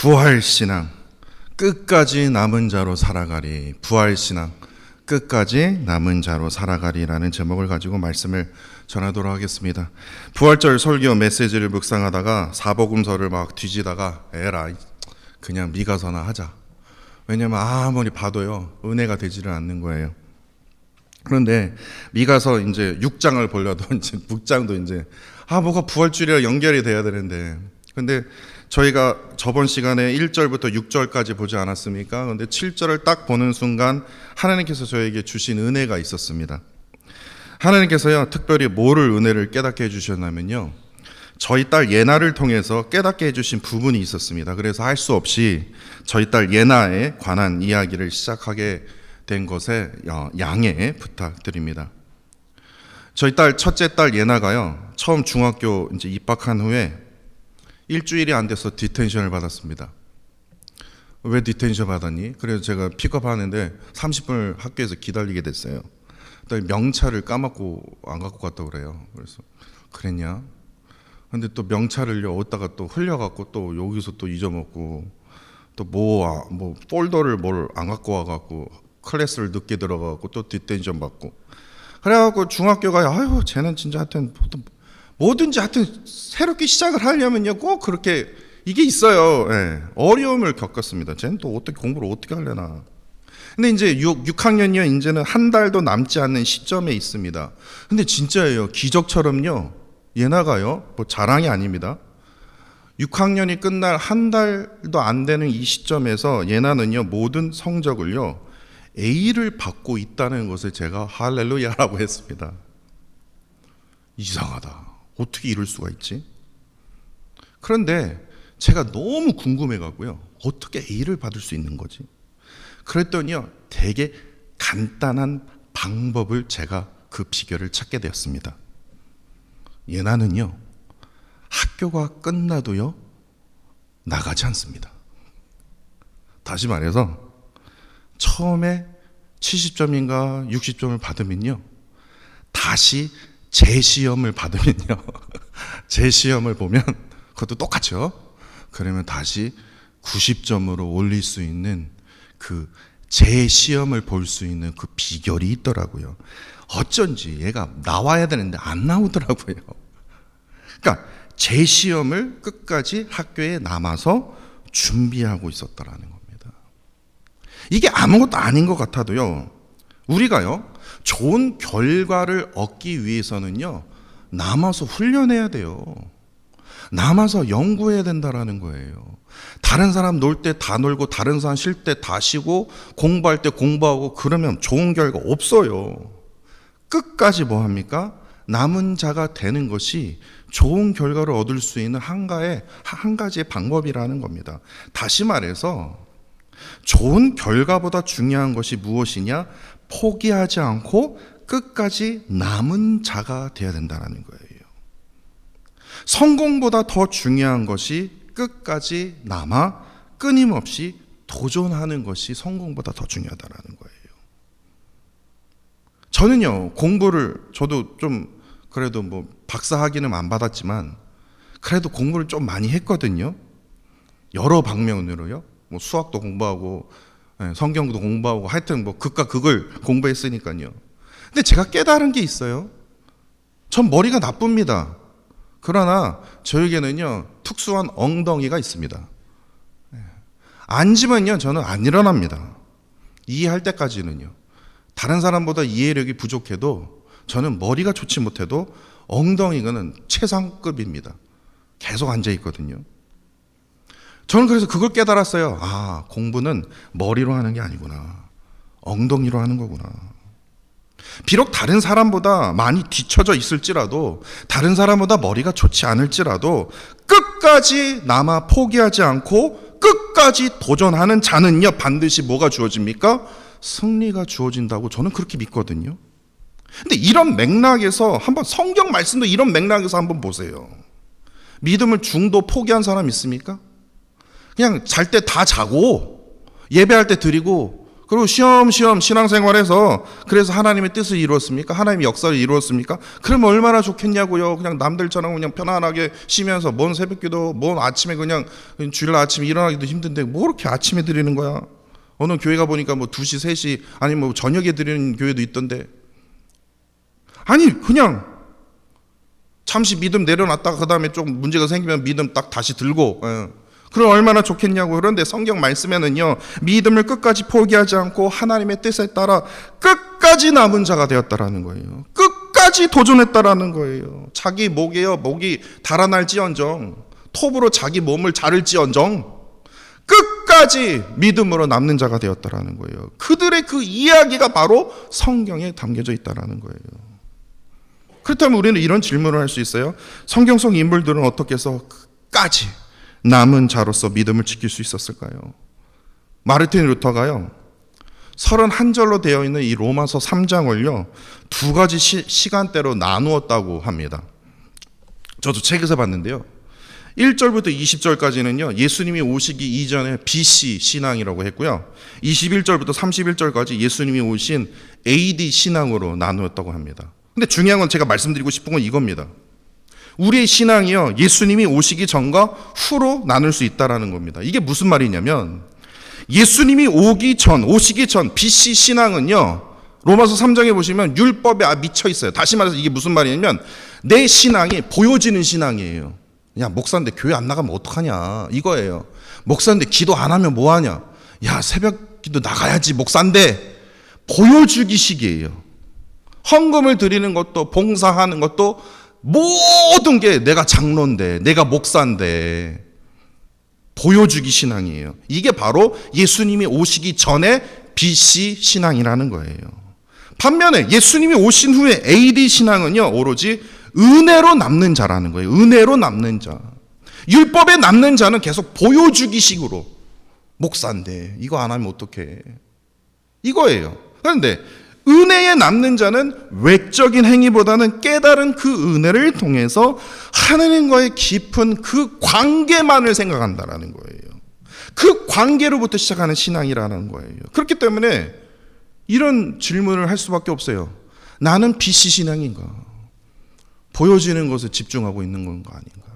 부활신앙, 끝까지 남은 자로 살아가리. 부활신앙, 끝까지 남은 자로 살아가리라는 제목을 가지고 말씀을 전하도록 하겠습니다. 부활절 설교 메시지를 묵상하다가 사복음서를 막 뒤지다가 에라 그냥 미가서나 하자. 왜냐면 아무리 봐도요 은혜가 되지를 않는 거예요. 그런데 미가서 이제 6장을 보려도 이제 6장도 이제 뭐가 부활주일이랑 연결이 돼야 되는데, 근데 저희가 저번 시간에 1절부터 6절까지 보지 않았습니까? 그런데 7절을 딱 보는 순간 하나님께서 저에게 주신 은혜가 있었습니다. 하나님께서요 특별히 뭐를 은혜를 깨닫게 해주셨냐면요, 저희 딸 예나를 통해서 깨닫게 해주신 부분이 있었습니다. 그래서 할 수 없이 저희 딸 예나에 관한 이야기를 시작하게 된 것에 양해 부탁드립니다. 저희 딸 첫째 딸 예나가요 처음 중학교 이제 입학한 후에 일주일이 안 돼서 디텐션을 받았습니다. 왜 디텐션 받았니? 그래서 제가 픽업하는데 30분을 학교에서 기다리게 됐어요. 또 명찰을 까먹고 안 갖고 갔다고 그래요. 그래서 그랬냐? 근데 또 명찰을요 어디다가 또 흘려갖고 또 여기서 또 잊어먹고 또 뭐 폴더를 뭘 안 갖고 와갖고 클래스를 늦게 들어가갖고 또 디텐션 받고, 그래갖고 중학교가 아유 쟤는 진짜 하여튼 뭐든지 하여튼 새롭게 시작을 하려면요 꼭 그렇게 이게 있어요. 예, 어려움을 겪었습니다. 쟤는 또 어떻게 공부를 어떻게 하려나. 근데 이제 6학년이요 이제는 한 달도 남지 않는 시점에 있습니다. 근데 진짜예요. 기적처럼요 예나가요 뭐 자랑이 아닙니다. 6학년이 끝날 한 달도 안 되는 이 시점에서 예나는요 모든 성적을요 A를 받고 있다는 것을 제가 할렐루야라고 했습니다. 이상하다. 어떻게 이럴 수가 있지? 그런데 제가 너무 궁금해가고요. 어떻게 A를 받을 수 있는 거지? 그랬더니요, 되게 간단한 방법을 제가 그 비결을 찾게 되었습니다. 예나는요, 학교가 끝나도요, 나가지 않습니다. 다시 말해서, 처음에 70점인가 60점을 받으면요, 다시 재시험을 받으면요, 재시험을 보면 그것도 똑같죠. 그러면 다시 90점으로 올릴 수 있는 그 재시험을 볼 수 있는 그 비결이 있더라고요. 어쩐지 얘가 나와야 되는데 안 나오더라고요. 그러니까 재시험을 끝까지 학교에 남아서 준비하고 있었다라는 겁니다. 이게 아무것도 아닌 것 같아도요, 우리가요 좋은 결과를 얻기 위해서는요 남아서 훈련해야 돼요. 남아서 연구해야 된다라는 거예요. 다른 사람 놀 때 다 놀고 다른 사람 쉴 때 다 쉬고 공부할 때 공부하고 그러면 좋은 결과 없어요. 끝까지 뭐 합니까? 남은 자가 되는 것이 좋은 결과를 얻을 수 있는 한 가지의 방법이라는 겁니다. 다시 말해서 좋은 결과보다 중요한 것이 무엇이냐? 포기하지 않고 끝까지 남은 자가 되어야 된다는 거예요. 성공보다 더 중요한 것이 끝까지 남아 끊임없이 도전하는 것이 성공보다 더 중요하다는 거예요. 저는요 공부를 저도 좀 그래도 뭐 박사 학위는 안 받았지만 그래도 공부를 좀 많이 했거든요. 여러 방면으로요. 뭐 수학도 공부하고 성경도 공부하고 하여튼 뭐 극과 극을 공부했으니까요. 근데 제가 깨달은 게 있어요. 전 머리가 나쁩니다. 그러나 저에게는요 특수한 엉덩이가 있습니다. 앉으면요 저는 안 일어납니다. 이해할 때까지는요. 다른 사람보다 이해력이 부족해도 저는 머리가 좋지 못해도 엉덩이는 최상급입니다. 계속 앉아 있거든요. 저는 그래서 그걸 깨달았어요. 공부는 머리로 하는 게 아니구나. 엉덩이로 하는 거구나. 비록 다른 사람보다 많이 뒤처져 있을지라도, 다른 사람보다 머리가 좋지 않을지라도 끝까지 남아 포기하지 않고 끝까지 도전하는 자는요 반드시 뭐가 주어집니까? 승리가 주어진다고 저는 그렇게 믿거든요. 근데 이런 맥락에서 한번 성경 말씀도 이런 맥락에서 한번 보세요. 믿음을 중도 포기한 사람 있습니까? 그냥 잘 때 다 자고 예배할 때 드리고 그리고 시험시험 신앙생활에서 그래서 하나님의 뜻을 이루었습니까? 하나님의 역사를 이루었습니까? 그러면 얼마나 좋겠냐고요. 그냥 남들처럼 그냥 편안하게 쉬면서 뭔 새벽기도, 뭔 아침에 그냥 주일 아침에 일어나기도 힘든데 뭐 그렇게 아침에 드리는 거야? 어느 교회 가보니까 뭐 2시, 3시 아니면 뭐 저녁에 드리는 교회도 있던데, 아니 그냥 잠시 믿음 내려놨다가 그 다음에 좀 문제가 생기면 믿음 딱 다시 들고, 그럼 얼마나 좋겠냐고. 그런데 성경 말씀에는요, 믿음을 끝까지 포기하지 않고 하나님의 뜻에 따라 끝까지 남은 자가 되었다라는 거예요. 끝까지 도전했다라는 거예요. 자기 목이 달아날지언정, 톱으로 자기 몸을 자를지언정 끝까지 믿음으로 남는 자가 되었다라는 거예요. 그들의 그 이야기가 바로 성경에 담겨져 있다라는 거예요. 그렇다면 우리는 이런 질문을 할 수 있어요. 성경 속 인물들은 어떻게 해서 끝까지 남은 자로서 믿음을 지킬 수 있었을까요? 마르틴 루터가요, 31절로 되어 있는 이 로마서 3장을요 2가지 시간대로 나누었다고 합니다. 저도 책에서 봤는데요, 1절부터 20절까지는요 예수님이 오시기 이전의 BC 신앙이라고 했고요, 21절부터 31절까지 예수님이 오신 AD 신앙으로 나누었다고 합니다. 근데 중요한 건 제가 말씀드리고 싶은 건 이겁니다. 우리의 신앙이요 예수님이 오시기 전과 후로 나눌 수 있다라는 겁니다. 이게 무슨 말이냐면, 예수님이 오시기 전 BC 신앙은요, 로마서 3장에 보시면 율법에 미쳐 있어요. 다시 말해서 이게 무슨 말이냐면, 내 신앙이 보여지는 신앙이에요. 야, 목사인데 교회 안 나가면 어떡하냐 이거예요. 목사인데 기도 안 하면 뭐하냐, 야 새벽 기도 나가야지 목사인데, 보여주기식이에요. 헌금을 드리는 것도, 봉사하는 것도, 모든 게 내가 장로인데, 내가 목사인데, 보여주기 신앙이에요. 이게 바로 예수님이 오시기 전에 BC 신앙이라는 거예요. 반면에 예수님이 오신 후에 AD 신앙은요 오로지 은혜로 남는 자라는 거예요. 은혜로 남는 자. 율법에 남는 자는 계속 보여주기식으로, 목사인데 이거 안 하면 어떡해, 이거예요. 그런데 은혜에 남는 자는 외적인 행위보다는 깨달은 그 은혜를 통해서 하나님과의 깊은 그 관계만을 생각한다라는 거예요. 그 관계로부터 시작하는 신앙이라는 거예요. 그렇기 때문에 이런 질문을 할 수밖에 없어요. 나는 BC 신앙인가? 보여지는 것에 집중하고 있는 건가 아닌가?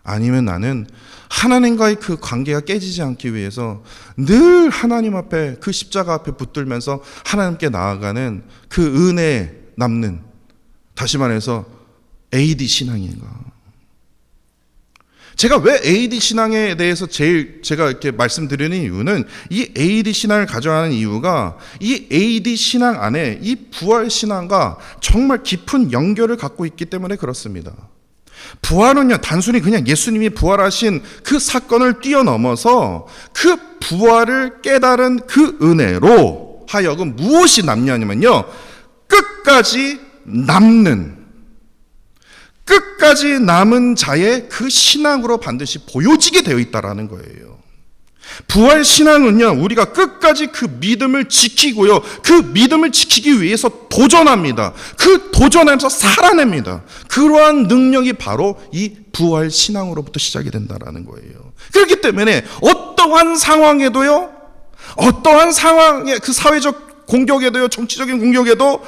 아니면 나는 하나님과의 그 관계가 깨지지 않기 위해서 늘 하나님 앞에, 그 십자가 앞에 붙들면서 하나님께 나아가는 그 은혜에 남는, 다시 말해서 AD 신앙인가? 제가 왜 AD 신앙에 대해서 제가 이렇게 말씀드리는 이유는, 이 AD 신앙을 가져가는 이유가 이 AD 신앙 안에 이 부활 신앙과 정말 깊은 연결을 갖고 있기 때문에 그렇습니다. 부활은요 단순히 그냥 예수님이 부활하신 그 사건을 뛰어넘어서 그 부활을 깨달은 그 은혜로 하여금 무엇이 남냐면요, 끝까지 남은 자의 그 신앙으로 반드시 보여지게 되어 있다라는 거예요. 부활 신앙은요 우리가 끝까지 그 믿음을 지키고요, 그 믿음을 지키기 위해서 도전합니다. 그 도전하면서 살아냅니다. 그러한 능력이 바로 이 부활 신앙으로부터 시작이 된다라는 거예요. 그렇기 때문에 어떠한 상황에도요, 어떠한 상황의 그 사회적 공격에도요, 정치적인 공격에도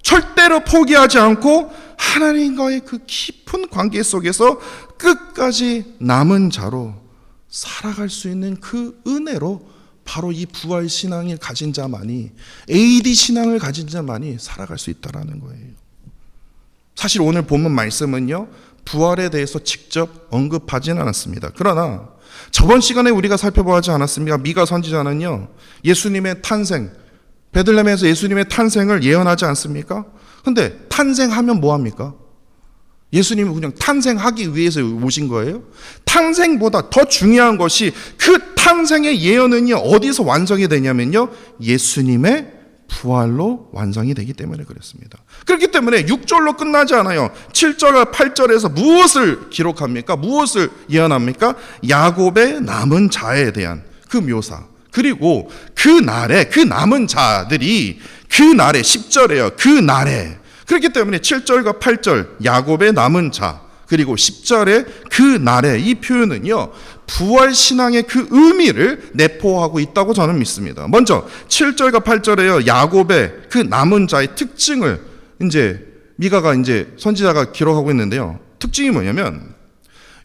절대로 포기하지 않고 하나님과의 그 깊은 관계 속에서 끝까지 남은 자로 살아갈 수 있는 그 은혜로, 바로 이 부활 신앙을 가진 자만이, AD 신앙을 가진 자만이 살아갈 수 있다라는 거예요. 사실 오늘 본문 말씀은요 부활에 대해서 직접 언급하지는 않았습니다. 그러나 저번 시간에 우리가 살펴보지 않았습니까? 미가 선지자는요 예수님의 탄생, 베들레헴에서 예수님의 탄생을 예언하지 않습니까? 근데 탄생하면 뭐합니까? 예수님은 그냥 탄생하기 위해서 오신 거예요? 탄생보다 더 중요한 것이, 그 탄생의 예언은요 어디서 완성이 되냐면요 예수님의 부활로 완성이 되기 때문에 그렇습니다. 그렇기 때문에 6절로 끝나지 않아요. 7절과 8절에서 무엇을 기록합니까? 무엇을 예언합니까? 야곱의 남은 자에 대한 그 묘사, 그리고 그 날에 그 남은 자들이 그 날에, 10절에요 그 날에. 그렇기 때문에 7절과 8절 야곱의 남은 자, 그리고 10절의 그 날에, 이 표현은요 부활 신앙의 그 의미를 내포하고 있다고 저는 믿습니다. 먼저 7절과 8절에요. 야곱의 그 남은 자의 특징을 이제 미가가 이제 선지자가 기록하고 있는데요. 특징이 뭐냐면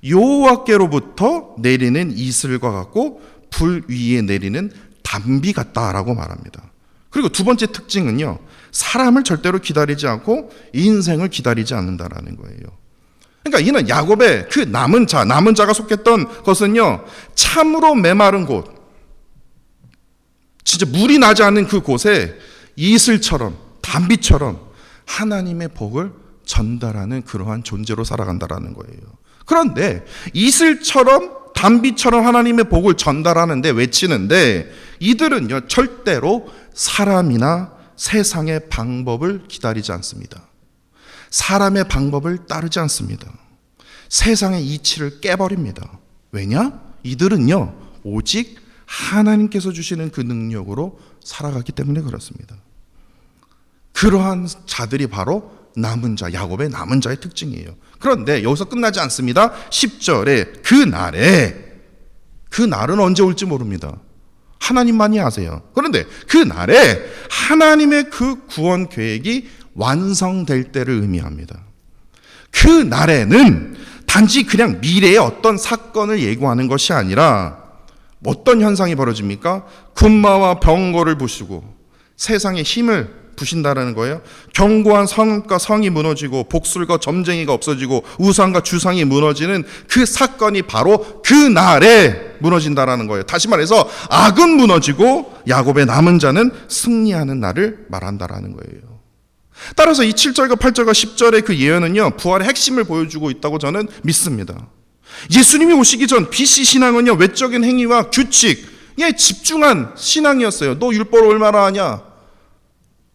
여호와께로부터 내리는 이슬과 같고 불 위에 내리는 담비 같다라고 말합니다. 그리고 두 번째 특징은요. 사람을 절대로 기다리지 않고 인생을 기다리지 않는다라는 거예요. 그러니까 이는 야곱의 그 남은 자가 속했던 것은요. 참으로 메마른 곳, 진짜 물이 나지 않는 그 곳에 이슬처럼 담비처럼 하나님의 복을 전달하는 그러한 존재로 살아간다라는 거예요. 그런데 이슬처럼 담비처럼 하나님의 복을 전달하는데 외치는데 이들은요 절대로 사람이나 세상의 방법을 기다리지 않습니다. 사람의 방법을 따르지 않습니다. 세상의 이치를 깨버립니다. 왜냐? 이들은요 오직 하나님께서 주시는 그 능력으로 살아갔기 때문에 그렇습니다. 그러한 자들이 바로 남은 자, 야곱의 남은 자의 특징이에요. 그런데 여기서 끝나지 않습니다. 10절에 그 날은 언제 올지 모릅니다. 하나님만이 아세요. 그런데 그 날에 하나님의 그 구원 계획이 완성될 때를 의미합니다. 그 날에는 단지 그냥 미래의 어떤 사건을 예고하는 것이 아니라 어떤 현상이 벌어집니까? 군마와 병거를 부수고 세상에 힘을 부신다라는 거예요. 견고한 성과 성이 무너지고 복술과 점쟁이가 없어지고 우상과 주상이 무너지는 그 사건이 바로 그 날에 무너진다라는 거예요. 다시 말해서 악은 무너지고 야곱의 남은 자는 승리하는 날을 말한다라는 거예요. 따라서 이 7절과 8절과 10절의 그 예언은요 부활의 핵심을 보여주고 있다고 저는 믿습니다. 예수님이 오시기 전 BC 신앙은요 외적인 행위와 규칙에 집중한 신앙이었어요. 너 율법을 얼마나 아냐?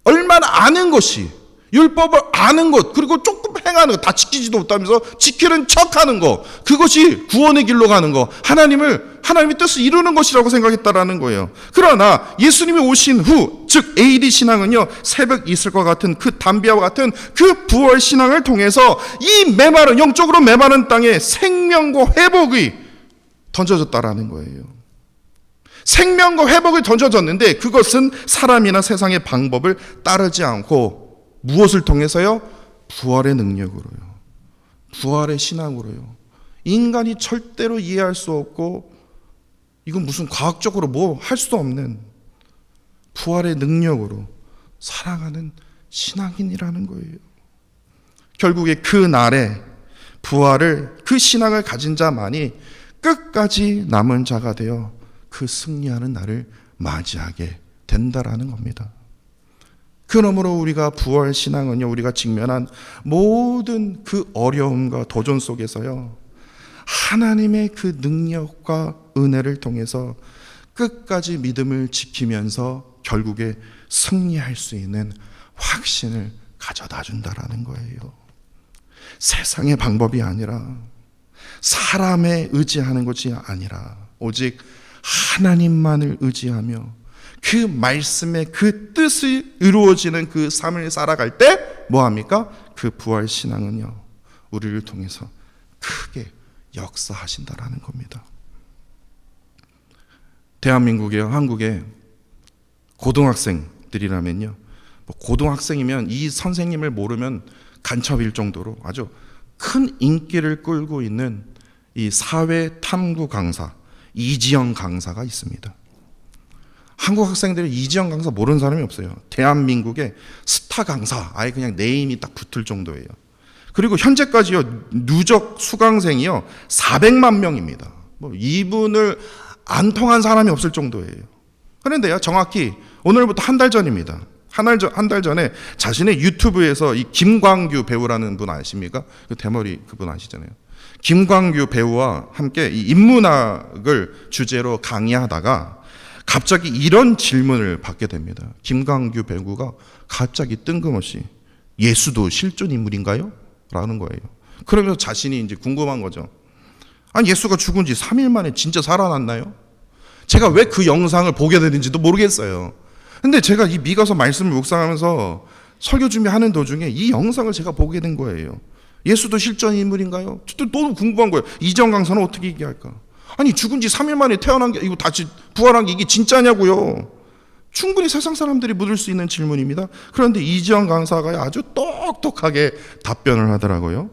얼마나 아는 것이, 율법을 아는 것, 그리고 조금 행하는 것, 다 지키지도 못하면서 지키는 척하는 것, 그것이 구원의 길로 가는 것, 하나님의 뜻을 이루는 것이라고 생각했다라는 거예요. 그러나 예수님이 오신 후, 즉 AD 신앙은요 새벽 이슬과 같은 그 담비와 같은 그 부활 신앙을 통해서 이 메마른, 영적으로 메마른 땅에 생명과 회복이 던져졌다라는 거예요. 생명과 회복을 던져졌는데 그것은 사람이나 세상의 방법을 따르지 않고 무엇을 통해서요? 부활의 능력으로요. 부활의 신앙으로요. 인간이 절대로 이해할 수 없고 이건 무슨 과학적으로 뭐 할 수도 없는 부활의 능력으로 살아가는 신앙인이라는 거예요. 결국에 그 날에 부활을, 그 신앙을 가진 자만이 끝까지 남은 자가 되어 그 승리하는 날을 맞이하게 된다라는 겁니다. 그러므로 우리가 부활 신앙은요, 우리가 직면한 모든 그 어려움과 도전 속에서요, 하나님의 그 능력과 은혜를 통해서 끝까지 믿음을 지키면서 결국에 승리할 수 있는 확신을 가져다 준다라는 거예요. 세상의 방법이 아니라, 사람에 의지하는 것이 아니라 오직 하나님만을 의지하며 그 말씀의 그 뜻이 이루어지는 그 삶을 살아갈 때 뭐합니까? 그 부활 신앙은요 우리를 통해서 크게 역사하신다라는 겁니다. 대한민국에, 한국에 고등학생들이라면요, 고등학생이면 이 선생님을 모르면 간첩일 정도로 아주 큰 인기를 끌고 있는 이 사회 탐구 강사 이지영 강사가 있습니다. 한국 학생들이 이지영 강사 모르는 사람이 없어요. 대한민국의 스타 강사, 아예 그냥 네임이 딱 붙을 정도예요. 그리고 현재까지요 누적 수강생이요 400만 명입니다. 이분을 안 통한 사람이 없을 정도예요. 그런데요 정확히 오늘부터 한 달 전입니다. 한 달 전에 자신의 유튜브에서 이 김광규 배우라는 분 아십니까? 그 대머리 그분 아시잖아요. 김광규 배우와 함께 이 인문학을 주제로 강의하다가 갑자기 이런 질문을 받게 됩니다. 김광규 배우가 갑자기 뜬금없이 예수도 실존 인물인가요? 라는 거예요. 그러면서 자신이 이제 궁금한 거죠. 아니 예수가 죽은 지 3일 만에 진짜 살아났나요? 제가 왜 그 영상을 보게 되는지도 모르겠어요. 근데 제가 이 미가서 말씀을 묵상하면서 설교 준비하는 도중에 이 영상을 제가 보게 된 거예요. 예수도 실존 인물인가요? 저도 너무 궁금한 거예요. 이정 강사는 어떻게 얘기할까? 아니 죽은 지 3일 만에 태어난 게 이거 다시 부활한 게 이게 진짜냐고요. 충분히 세상 사람들이 묻을 수 있는 질문입니다. 그런데 이지영 강사가 아주 똑똑하게 답변을 하더라고요.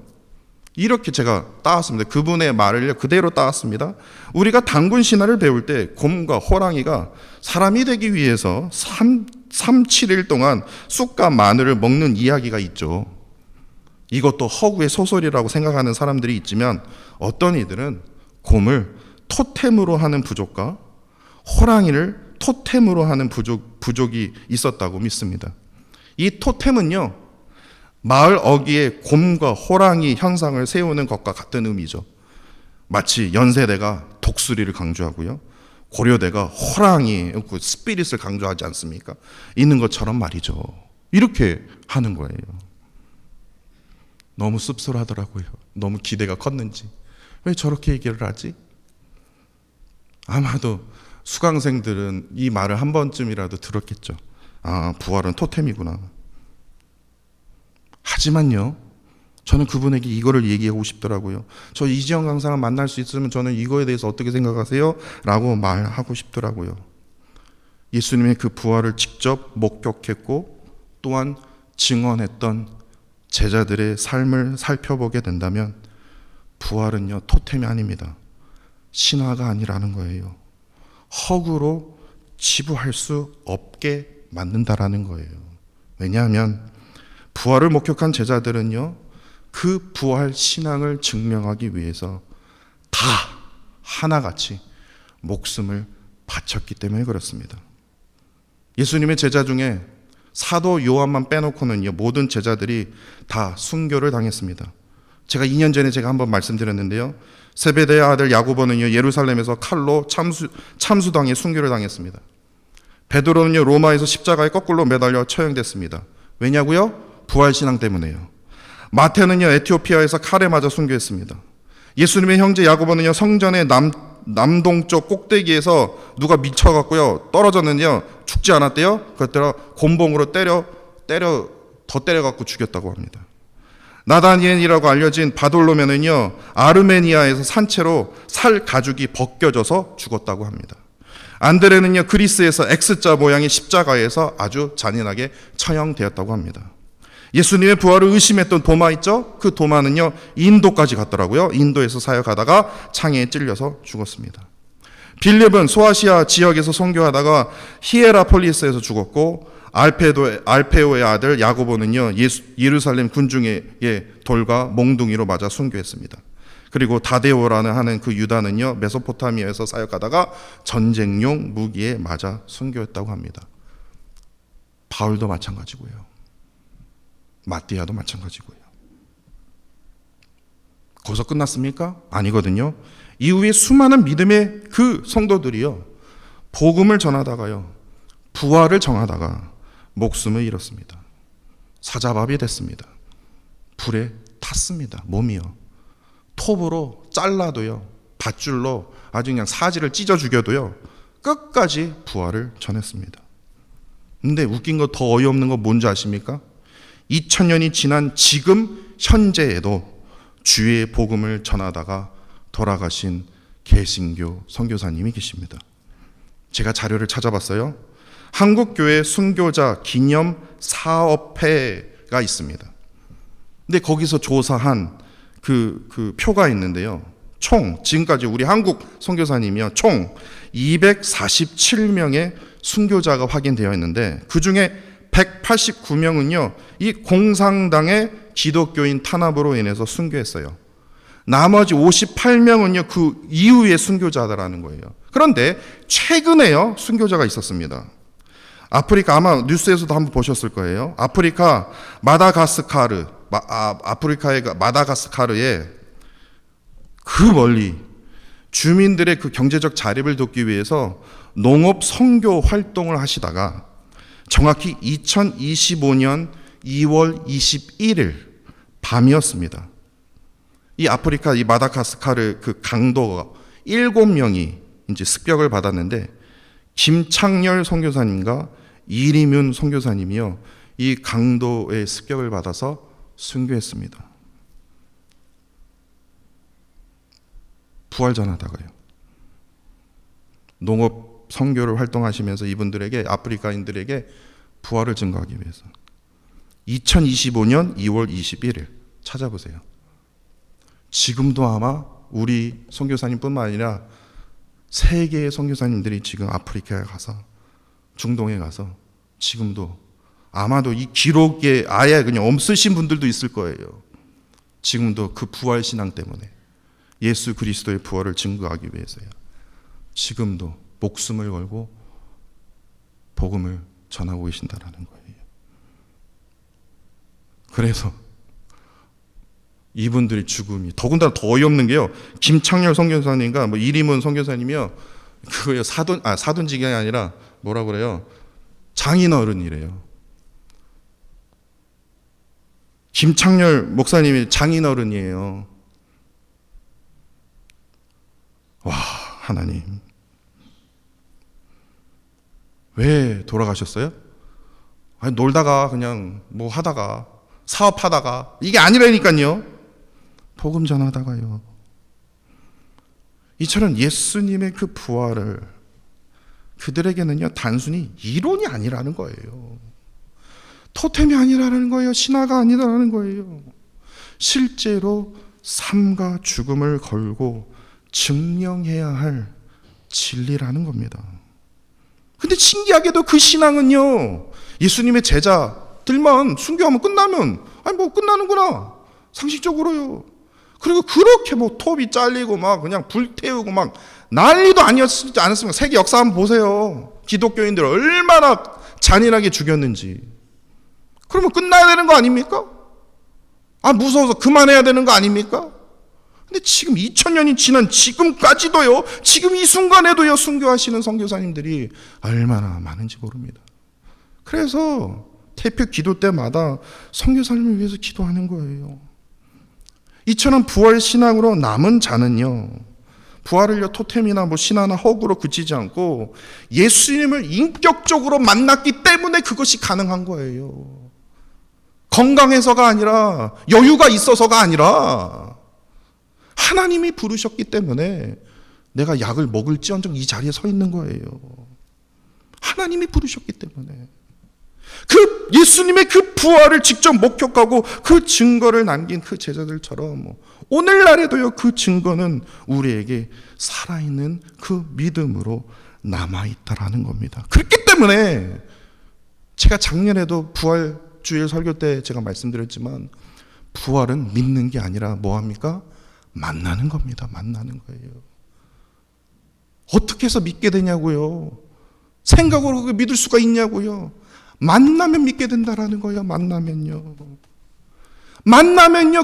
이렇게 제가 따왔습니다. 그분의 말을 그대로 따왔습니다. 우리가 단군 신화를 배울 때 곰과 호랑이가 사람이 되기 위해서 7일 동안 쑥과 마늘을 먹는 이야기가 있죠. 이것도 허구의 소설이라고 생각하는 사람들이 있지만 어떤 이들은 곰을 토템으로 하는 부족과 호랑이를 토템으로 하는 부족이 있었다고 믿습니다. 이 토템은요, 마을 어귀에 곰과 호랑이 형상을 세우는 것과 같은 의미죠. 마치 연세대가 독수리를 강조하고요, 고려대가 호랑이, 그 스피릿을 강조하지 않습니까? 있는 것처럼 말이죠. 이렇게 하는 거예요. 너무 씁쓸하더라고요. 너무 기대가 컸는지. 왜 저렇게 얘기를 하지? 아마도 수강생들은 이 말을 한 번쯤이라도 들었겠죠. 아, 부활은 토템이구나. 하지만요, 저는 그분에게 이거를 얘기하고 싶더라고요. 저 이지영 강사를 만날 수 있으면 저는 이거에 대해서 어떻게 생각하세요? 라고 말하고 싶더라고요. 예수님의 그 부활을 직접 목격했고 또한 증언했던 제자들의 삶을 살펴보게 된다면 부활은요, 토템이 아닙니다. 신화가 아니라는 거예요. 허구로 치부할 수 없게 만든다라는 거예요. 왜냐하면 부활을 목격한 제자들은요, 그 부활 신앙을 증명하기 위해서 다 하나같이 목숨을 바쳤기 때문에 그렇습니다. 예수님의 제자 중에 사도 요한만 빼놓고는요, 모든 제자들이 다 순교를 당했습니다. 제가 2년 전에 한번 말씀드렸는데요, 세베대의 아들 야고보는요, 예루살렘에서 칼로 참수당해 순교를 당했습니다. 베드로는요, 로마에서 십자가에 거꾸로 매달려 처형됐습니다. 왜냐고요? 부활신앙 때문에요. 마태는요, 에티오피아에서 칼에 맞아 순교했습니다. 예수님의 형제 야고보는요, 성전의 남동쪽 꼭대기에서 누가 미쳐갖고요, 떨어졌는데요, 죽지 않았대요. 그랬더니 곤봉으로 더 때려갖고 죽였다고 합니다. 나다니엘이라고 알려진 바돌로메는요, 아르메니아에서 산채로 살 가죽이 벗겨져서 죽었다고 합니다. 안드레는요, 그리스에서 X자 모양의 십자가에서 아주 잔인하게 처형되었다고 합니다. 예수님의 부활을 의심했던 도마 있죠? 그 도마는요, 인도까지 갔더라고요. 인도에서 사역하다가 창에 찔려서 죽었습니다. 빌립은 소아시아 지역에서 선교하다가 히에라폴리스에서 죽었고, 알페오의 아들 야고보는요, 예루살렘 군중의 돌과 몽둥이로 맞아 순교했습니다. 그리고 다데오라는 하는 그 유다는요, 메소포타미아에서 사역하다가 전쟁용 무기에 맞아 순교했다고 합니다. 바울도 마찬가지고요. 마띠아도 마찬가지고요. 거기서 끝났습니까? 아니거든요. 이후에 수많은 믿음의 그 성도들이요, 복음을 전하다가요, 부활을 정하다가 목숨을 잃었습니다. 사자밥이 됐습니다. 불에 탔습니다. 몸이요. 톱으로 잘라도요, 밧줄로 아주 그냥 사지를 찢어 죽여도요, 끝까지 부활을 전했습니다. 근데 웃긴 거, 더 어이없는 거 뭔지 아십니까? 2000년이 지난 지금 현재에도 주의 복음을 전하다가 돌아가신 개신교 선교사님이 계십니다. 제가 자료를 찾아봤어요. 한국교회 순교자 기념 사업회가 있습니다. 근데 거기서 조사한 그 표가 있는데요, 총 지금까지 우리 한국 선교사님이요, 총 247명의 순교자가 확인되어 있는데 그 중에 189명은요 이 공산당의 기독교인 탄압으로 인해서 순교했어요. 나머지 58명은요 그 이후에 순교자다라는 거예요. 그런데 최근에요 순교자가 있었습니다. 아프리카, 아마 뉴스에서도 한번 보셨을 거예요. 아프리카의 마다가스카르에 그 멀리 주민들의 그 경제적 자립을 돕기 위해서 농업 선교 활동을 하시다가 정확히 2025년 2월 21일 밤이었습니다. 이 아프리카, 이 마다가스카르 그 강도가 7명이 이제 습격을 받았는데 김창렬 선교사님과 이리뮨 선교사님이요 이 강도의 습격을 받아서 순교했습니다. 부활 전하다가요. 농업 선교를 활동하시면서 이분들에게, 아프리카인들에게 부활을 증거하기 위해서 2025년 2월 21일 찾아보세요. 지금도 아마 우리 선교사님뿐만 아니라 세계의 선교사님들이 지금 아프리카에 가서, 중동에 가서 지금도 아마도 이 기록에 아예 그냥 없으신 분들도 있을 거예요. 지금도 그 부활 신앙 때문에, 예수 그리스도의 부활을 증거하기 위해서요, 지금도 목숨을 걸고 복음을 전하고 계신다라는 거예요. 그래서 이분들의 죽음이 더군다나 더 어이없는 게요, 김창렬 선교사님과 이리문 선교사님이요, 그거요, 사돈지간이 아니라 뭐라 그래요, 장인어른이래요. 김창렬 목사님이 장인어른이에요. 와, 하나님, 왜 돌아가셨어요? 아니, 놀다가 그냥 뭐 하다가, 사업하다가, 이게 아니라니까요. 복음 전하다가요. 이처럼 예수님의 그 부활을 그들에게는요, 단순히 이론이 아니라는 거예요. 토템이 아니라는 거예요. 신화가 아니라는 거예요. 실제로 삶과 죽음을 걸고 증명해야 할 진리라는 겁니다. 근데 신기하게도 그 신앙은요, 예수님의 제자들만 순교하면 끝나면, 아니 뭐 끝나는구나, 상식적으로요. 그리고 그렇게 뭐 톱이 잘리고 막 그냥 불태우고 막 난리도 아니었지 않았습니까? 세계 역사 한번 보세요. 기독교인들 얼마나 잔인하게 죽였는지. 그러면 끝나야 되는 거 아닙니까? 아, 무서워서 그만해야 되는 거 아닙니까? 근데 지금 2000년이 지난 지금까지도요, 지금 이 순간에도요, 순교하시는 선교사님들이 얼마나 많은지 모릅니다. 그래서 대표 기도 때마다 선교사님을 위해서 기도하는 거예요. 이처럼 부활 신앙으로 남은 자는요, 부활을요, 토템이나 뭐 신화나 허구로 그치지 않고 예수님을 인격적으로 만났기 때문에 그것이 가능한 거예요. 건강해서가 아니라, 여유가 있어서가 아니라, 하나님이 부르셨기 때문에 내가 약을 먹을지언정 이 자리에 서 있는 거예요. 하나님이 부르셨기 때문에. 그 예수님의 그 부활을 직접 목격하고 그 증거를 남긴 그 제자들처럼 오늘날에도요, 그 증거는 우리에게 살아있는 그 믿음으로 남아있다라는 겁니다. 그렇기 때문에 제가 작년에도 부활주일 설교 때 제가 말씀드렸지만, 부활은 믿는 게 아니라 뭐합니까? 만나는 겁니다. 만나는 거예요. 어떻게 해서 믿게 되냐고요? 생각으로 믿을 수가 있냐고요? 만나면 믿게 된다라는 거예요. 만나면요,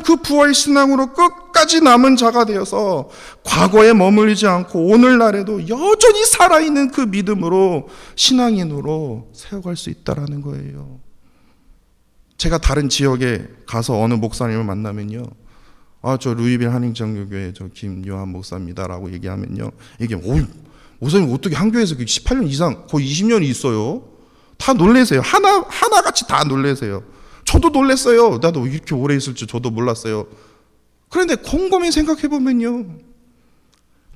그 부활 신앙으로 끝까지 남은 자가 되어서 과거에 머물리지 않고 오늘날에도 여전히 살아있는 그 믿음으로 신앙인으로 세워갈 수 있다라는 거예요. 제가 다른 지역에 가서 어느 목사님을 만나면요, 아, 저 루이빌 한인장로교회 저 김요한 목사입니다라고 얘기하면요, 이게 목사님 어떻게 한 교회에서 18년 이상, 거의 20년이 있어요? 다 놀라세요. 하나같이 다 놀라세요. 저도 놀랐어요. 나도 이렇게 오래 있을 줄 저도 몰랐어요. 그런데 곰곰이 생각해보면요,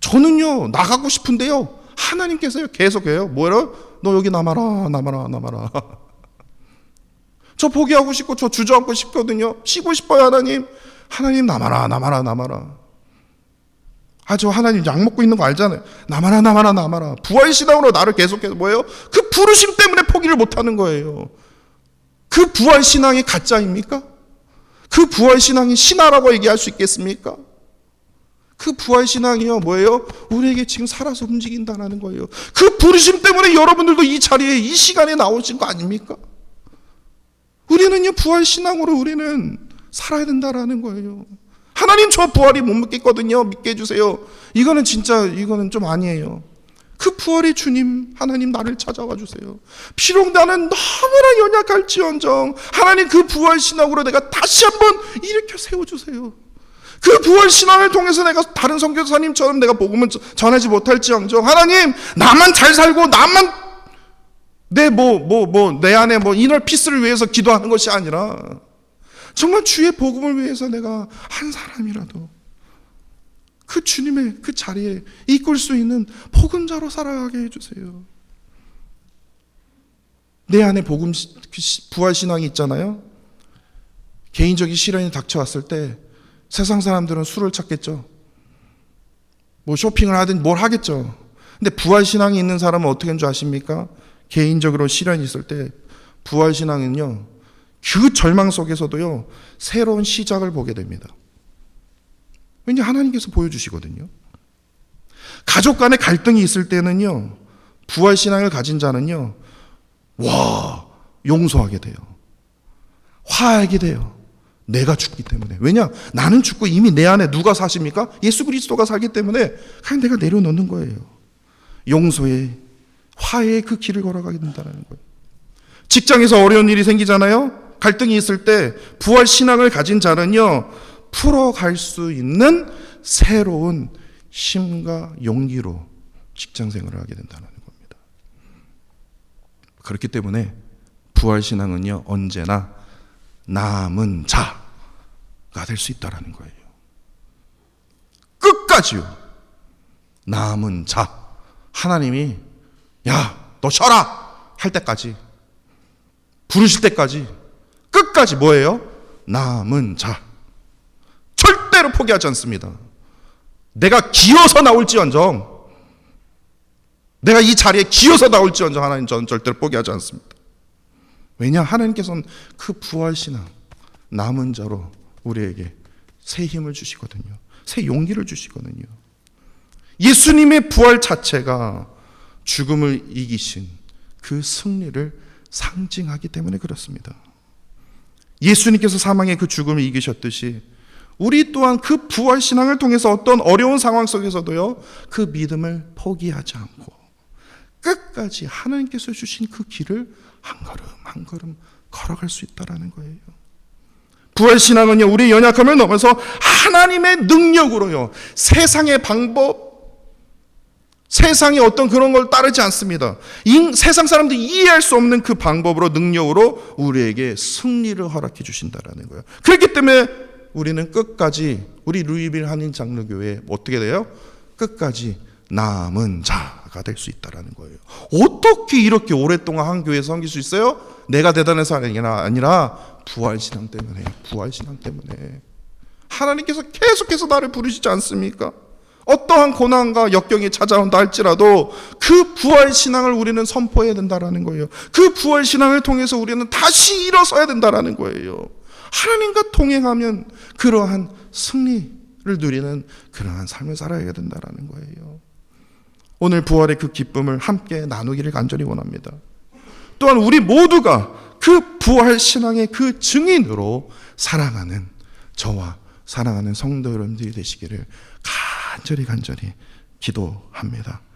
저는요, 나가고 싶은데요, 하나님께서요, 계속해요. 뭐예요? 너 여기 남아라. 저 포기하고 싶고 저 주저앉고 싶거든요. 쉬고 싶어요. 하나님 남아라. 아, 저 하나님 약 먹고 있는 거 알잖아요. 남아라. 부활 신앙으로 나를 계속해서 뭐예요? 그 부르심 때문에 포기를 못하는 거예요. 그 부활 신앙이 가짜입니까? 그 부활 신앙이 신화라고 얘기할 수 있겠습니까? 그 부활 신앙이요, 뭐예요? 우리에게 지금 살아서 움직인다는 거예요. 그 부르심 때문에 여러분들도 이 자리에, 이 시간에 나오신 거 아닙니까? 우리는요, 부활 신앙으로 우리는 살아야 된다라는 거예요. 하나님, 저 부활이 못 믿겠거든요. 믿게 해주세요. 이거는 좀 아니에요. 그 부활의 주님, 하나님 나를 찾아와 주세요. 비록 나는 너무나 연약할지언정 하나님, 그 부활 신앙으로 내가 다시 한번 일으켜 세워주세요. 그 부활 신앙을 통해서 내가 다른 선교사님처럼 내가 복음을 전하지 못할지언정 하나님, 나만 잘 살고 나만 내 안에 이너 피스를 위해서 기도하는 것이 아니라 정말 주의 복음을 위해서 내가 한 사람이라도 그 주님의 그 자리에 이끌 수 있는 복음자로 살아가게 해주세요. 내 안에 부활신앙이 있잖아요. 개인적인 시련이 닥쳐왔을 때 세상 사람들은 술을 찾겠죠. 뭐 쇼핑을 하든 뭘 하겠죠. 근데 부활신앙이 있는 사람은 어떻게 하는 줄 아십니까? 개인적으로 시련이 있을 때 부활신앙은요, 그 절망 속에서도요, 새로운 시작을 보게 됩니다. 왜냐, 하나님께서 보여주시거든요. 가족 간의 갈등이 있을 때는요, 부활신앙을 가진 자는요, 용서하게 돼요. 화해하게 돼요. 내가 죽기 때문에. 왜냐? 나는 죽고 이미 내 안에 누가 사십니까? 예수 그리스도가 살기 때문에 그냥 내가 내려놓는 거예요. 용서의, 화해의 그 길을 걸어가게 된다는 거예요. 직장에서 어려운 일이 생기잖아요. 갈등이 있을 때 부활신앙을 가진 자는요, 풀어갈 수 있는 새로운 힘과 용기로 직장생활을 하게 된다는 겁니다. 그렇기 때문에 부활신앙은요, 언제나 남은 자가 될 수 있다는 거예요. 끝까지요. 남은 자. 하나님이 야, 너 쉬어라 할 때까지, 부르실 때까지 끝까지 뭐예요? 남은 자. 절대로 포기하지 않습니다. 내가 기어서 나올지언정, 내가 이 자리에 기어서 나올지언정 하나님 전 절대로 포기하지 않습니다. 왜냐? 하나님께서는 그 부활신앙, 남은 자로 우리에게 새 힘을 주시거든요. 새 용기를 주시거든요. 예수님의 부활 자체가 죽음을 이기신 그 승리를 상징하기 때문에 그렇습니다. 예수님께서 사망의 그 죽음을 이기셨듯이 우리 또한 그 부활신앙을 통해서 어떤 어려운 상황 속에서도요, 그 믿음을 포기하지 않고 끝까지 하나님께서 주신 그 길을 한 걸음 한 걸음 걸어갈 수 있다는 거예요. 부활신앙은요, 우리의 연약함을 넘어서 하나님의 능력으로요, 세상의 방법, 세상이 어떤 그런 걸 따르지 않습니다. 세상 사람들이 이해할 수 없는 그 방법으로, 능력으로 우리에게 승리를 허락해 주신다는 거예요. 그렇기 때문에 우리는 끝까지, 우리 루이빌 한인 장로교회 어떻게 돼요? 끝까지 남은 자가 될 수 있다는 거예요. 어떻게 이렇게 오랫동안 한 교회에 섬길 수 있어요? 내가 대단해서 아니라 부활신앙 때문에, 부활신앙 때문에. 하나님께서 계속해서 나를 부르시지 않습니까? 어떠한 고난과 역경이 찾아온다 할지라도 그 부활신앙을 우리는 선포해야 된다는 거예요. 그 부활신앙을 통해서 우리는 다시 일어서야 된다는 거예요. 하나님과 동행하면 그러한 승리를 누리는 그러한 삶을 살아야 된다는 거예요. 오늘 부활의 그 기쁨을 함께 나누기를 간절히 원합니다. 또한 우리 모두가 그 부활신앙의 그 증인으로 살아가는 저와 사랑하는 성도 여러분들이 되시기를 간절히 기도합니다.